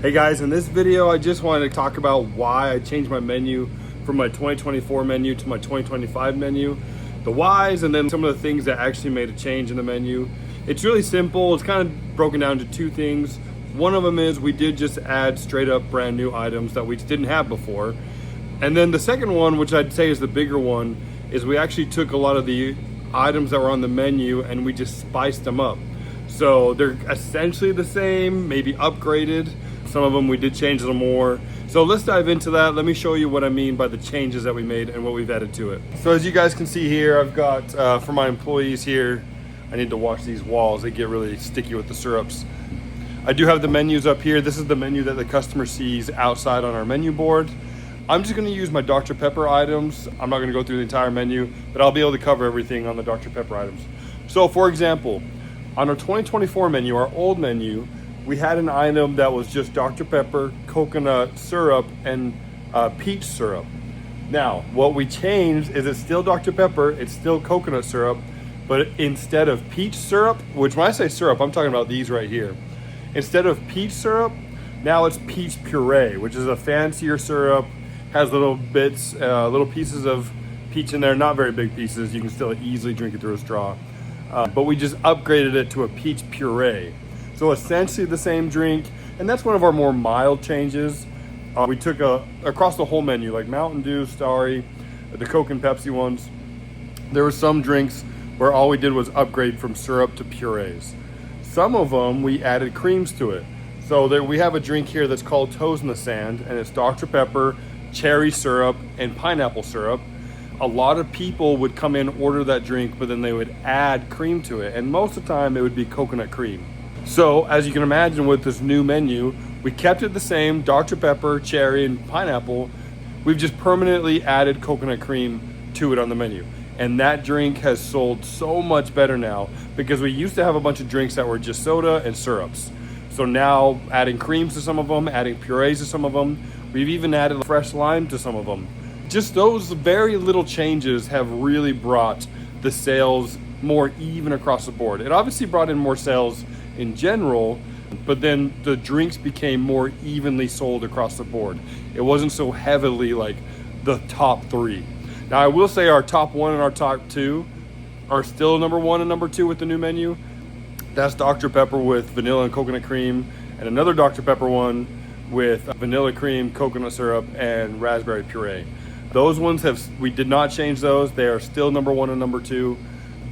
Hey guys, in this video I just wanted to talk about why I changed my menu from my 2024 menu to my 2025 menu, the whys, and then some of the things that actually made a change in the menu. It's really simple. It's kind of broken down to two things. One of them is we did just add straight up brand new items that we didn't have before. And then the second one, which I'd say is the bigger one, is we actually took a lot of the items that were on the menu and we just spiced them up. So they're essentially the same, maybe upgraded. Some of them we did change a little more. So let's dive into that. Let me show you what I mean by the changes that we made and what we've added to it. So as you guys can see here, I've got, for my employees here, I need to wash these walls. They get really sticky with the syrups. I do have the menus up here. This is the menu that the customer sees outside on our menu board. I'm just gonna use my Dr. Pepper items. I'm not gonna go through the entire menu, but I'll be able to cover everything on the Dr. Pepper items. So for example, on our 2024 menu, our old menu, we had an item that was just Dr. Pepper, coconut syrup, and peach syrup. Now, what we changed is it's still Dr. Pepper, it's still coconut syrup, but instead of peach syrup, which when I say syrup, I'm talking about these right here. Instead of peach syrup, now it's peach puree, which is a fancier syrup, has little bits, little pieces of peach in there, not very big pieces. You can still easily drink it through a straw. But we just upgraded it to a peach puree. So essentially the same drink, and that's one of our more mild changes. We took across the whole menu, like Mountain Dew, Starry, the Coke and Pepsi ones. There were some drinks where all we did was upgrade from syrup to purees. Some of them, we added creams to it. So there, we have a drink here that's called Toes in the Sand, and it's Dr. Pepper, cherry syrup, and pineapple syrup. A lot of people would come in, order that drink, but then they would add cream to it. And most of the time it would be coconut cream. So as you can imagine with this new menu, we kept it the same, Dr. Pepper, cherry, and pineapple. We've just permanently added coconut cream to it on the menu. And that drink has sold so much better now because we used to have a bunch of drinks that were just soda and syrups. So now adding creams to some of them, adding purees to some of them. We've even added fresh lime to some of them. Just those very little changes have really brought the sales more even across the board. It obviously brought in more sales in general, but then the drinks became more evenly sold across the board. It wasn't so heavily like the top three. Now I will say our top one and our top two are still number one and number two with the new menu. That's Dr. Pepper with vanilla and coconut cream, and another Dr. Pepper one with vanilla cream, coconut syrup, and raspberry puree. Those ones we did not change those. They are still number one and number two.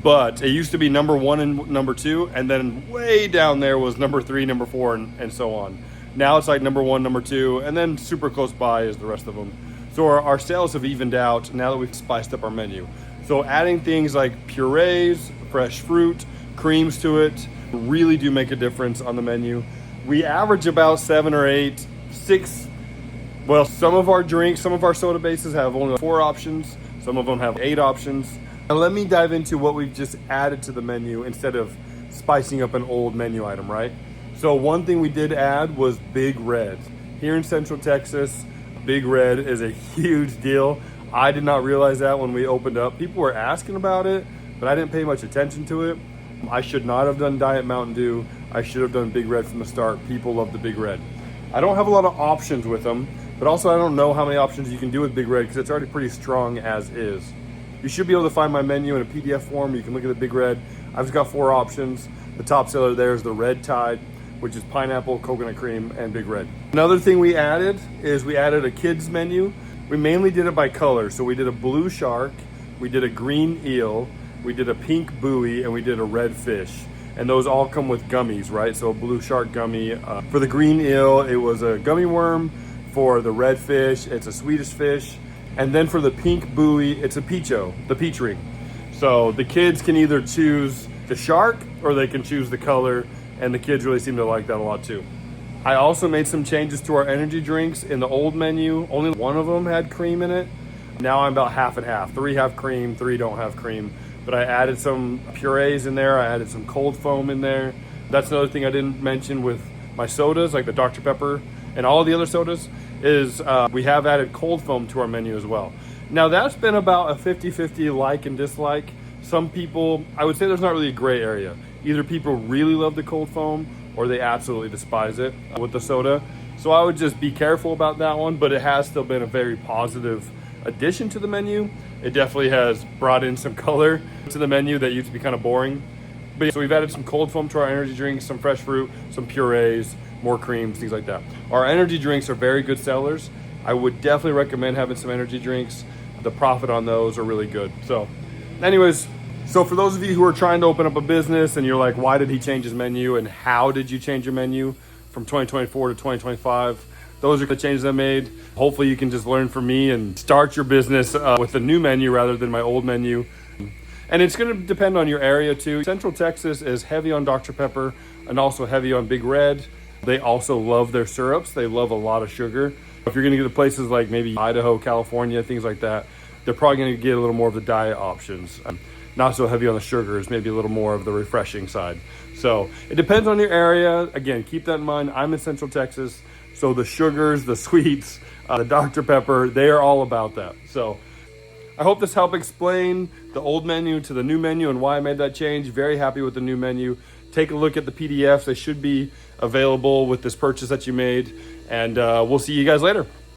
But it used to be number one and number two, and then way down there was number three, number four, and so on. Now it's like number one, number two, and then super close by is the rest of them. So our sales have evened out now that we've spiced up our menu. So adding things like purees, fresh fruit, creams to it really do make a difference on the menu. We average about 7 or 8, 6. Well, some of our drinks, some of our soda bases have only 4 options. Some of them have 8 options. Now let me dive into what we've just added to the menu instead of spicing up an old menu item, right? So one thing we did add was Big Red. Here in Central Texas, Big Red is a huge deal. I did not realize that when we opened up. People were asking about it, but I didn't pay much attention to it. I should not have done Diet Mountain Dew. I should have done Big Red from the start. People love the Big Red. I don't have a lot of options with them, but also I don't know how many options you can do with Big Red because it's already pretty strong as is. You should be able to find my menu in a PDF form. You can look at the Big Red. I've got 4 options. The top seller there is the Red Tide, which is pineapple, coconut cream, and Big Red. Another thing we added is we added a kids menu. We mainly did it by color. So we did a blue shark, we did a green eel, we did a pink buoy, and we did a red fish. And those all come with gummies, right? So a blue shark gummy. For the green eel, it was a gummy worm. For the red fish, it's a Swedish fish. And then for the pink buoy, it's a peacho, the peach ring. So the kids can either choose the shark or they can choose the color, and the kids really seem to like that a lot too. I also made some changes to our energy drinks. In the old menu, only one of them had cream in it. Now I'm about half and half. 3 have cream, 3 don't have cream. But I added some purees in there. I added some cold foam in there. That's another thing I didn't mention with my sodas, like the Dr. Pepper and all the other sodas, is we have added cold foam to our menu as well. Now that's been about a 50-50 like and dislike. Some people, I would say there's not really a gray area. Either people really love the cold foam or they absolutely despise it with the soda. So I would just be careful about that one, but it has still been a very positive addition to the menu. It definitely has brought in some color to the menu that used to be kind of boring. But yeah, so we've added some cold foam to our energy drinks, some fresh fruit, some purees, more creams, things like that. Our energy drinks are very good sellers. I would definitely recommend having some energy drinks. The profit on those are really good. So anyways, so for those of you who are trying to open up a business and you're like, why did he change his menu and how did you change your menu from 2024 to 2025? Those are the changes I made. Hopefully you can just learn from me and start your business with a new menu rather than my old menu. And it's going to depend on your area too. Central Texas is heavy on Dr. Pepper and also heavy on Big Red. They also love their syrups. They love a lot of sugar. If you're going to get to places like maybe Idaho, California, things like that, they're probably going to get a little more of the diet options. Not so heavy on the sugars, maybe a little more of the refreshing side. So it depends on your area. Again, keep that in mind. I'm in Central Texas, so the sugars, the sweets, the Dr. Pepper, they are all about that. So I hope this helped explain the old menu to the new menu and why I made that change. Very happy with the new menu. Take a look at the PDFs. They should be available with this purchase that you made. And we'll see you guys later.